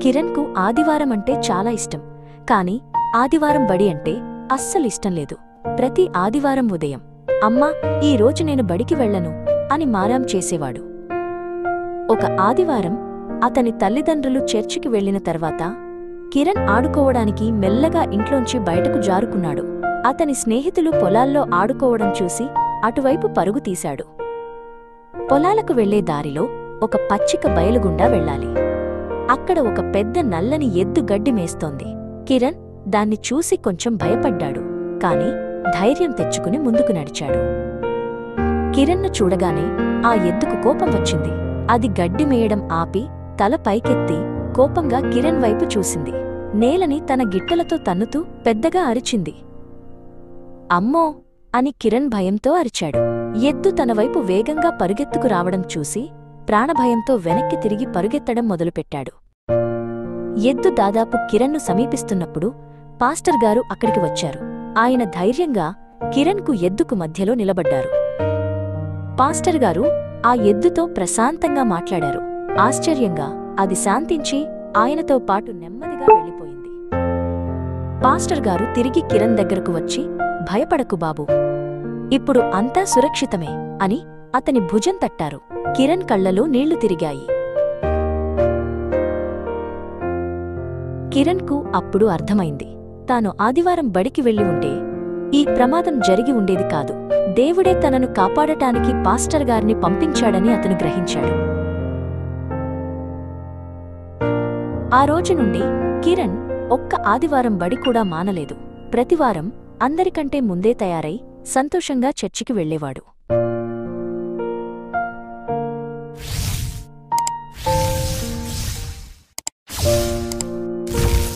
కిరణ్కు ఆదివారం అంటే చాలా ఇష్టం. కాని ఆదివారం బడి అంటే అస్సలిష్టం లేదు. ప్రతి ఆదివారం ఉదయం అమ్మా, ఈ రోజు నేను బడికి వెళ్లను అని మారాం చేసేవాడు. ఒక ఆదివారం అతని తల్లిదండ్రులు చర్చికి వెళ్లిన తర్వాత కిరణ్ ఆడుకోవడానికి మెల్లగా ఇంట్లోంచి బయటకు జారుకున్నాడు. అతని స్నేహితులు పొలాల్లో ఆడుకోవడం చూసి అటువైపు పరుగు తీశాడు. పొలాలకు వెళ్లే దారిలో ఒక పచ్చిక బయలుగుండా వెళ్ళాలి. అక్కడ ఒక పెద్ద నల్లని ఎద్దు గడ్డి మేస్తోంది. కిరణ్ దాన్ని చూసి కొంచెం భయపడ్డాడు. కాని ధైర్యం తెచ్చుకుని ముందుకు నడిచాడు. కిరణ్ను చూడగానే ఆ ఎద్దుకు కోపం వచ్చింది. అది గడ్డి మేయడం ఆపి తల పైకెత్తి కోపంగా కిరణ్ వైపు చూసింది. నేలని తన గిట్టలతో తన్నుతూ పెద్దగా అరిచింది. అమ్మో అని కిరణ్ భయంతో అరిచాడు. ఎద్దు తనవైపు వేగంగా పరుగెత్తుకు రావడం చూసి ప్రాణభయంతో వెనక్కి తిరిగి పరుగెత్తడం మొదలుపెట్టాడు. ఎద్దు దాదాపు కిరణ్ను సమీపిస్తున్నప్పుడు పాస్టర్ గారు అక్కడికి వచ్చారు. ఆయన ధైర్యంగా కిరణ్కు ఎద్దుకు మధ్యలో నిలబడ్డారు. పాస్టర్ గారు ఆ ఎద్దుతో ప్రశాంతంగా మాట్లాడారు. ఆశ్చర్యంగా అది శాంతించి ఆయనతో పాటు నెమ్మదిగా వెళ్ళిపోయింది. పాస్టర్ గారు తిరిగి కిరణ్ దగ్గరకు వచ్చి, భయపడకు బాబూ, ఇప్పుడు అంతా సురక్షితమే అని అతని భుజం తట్టారు. కిరణ్ కళ్లలో నీళ్లు తిరిగాయి. కిరణ్కు అప్పుడు అర్థమైంది, తాను ఆదివారం బడికి వెళ్లి ఉంటే ఈ ప్రమాదం జరిగి ఉండేది కాదు. దేవుడే తనను కాపాడటానికి పాస్టర్ గారిని పంపించాడని అతను గ్రహించాడు. ఆ రోజు నుండి కిరణ్ ఒక్క ఆదివారం బడి కూడా మానలేదు. ప్రతివారం అందరికంటే ముందే తయారై సంతోషంగా చర్చికి వెళ్లేవాడు.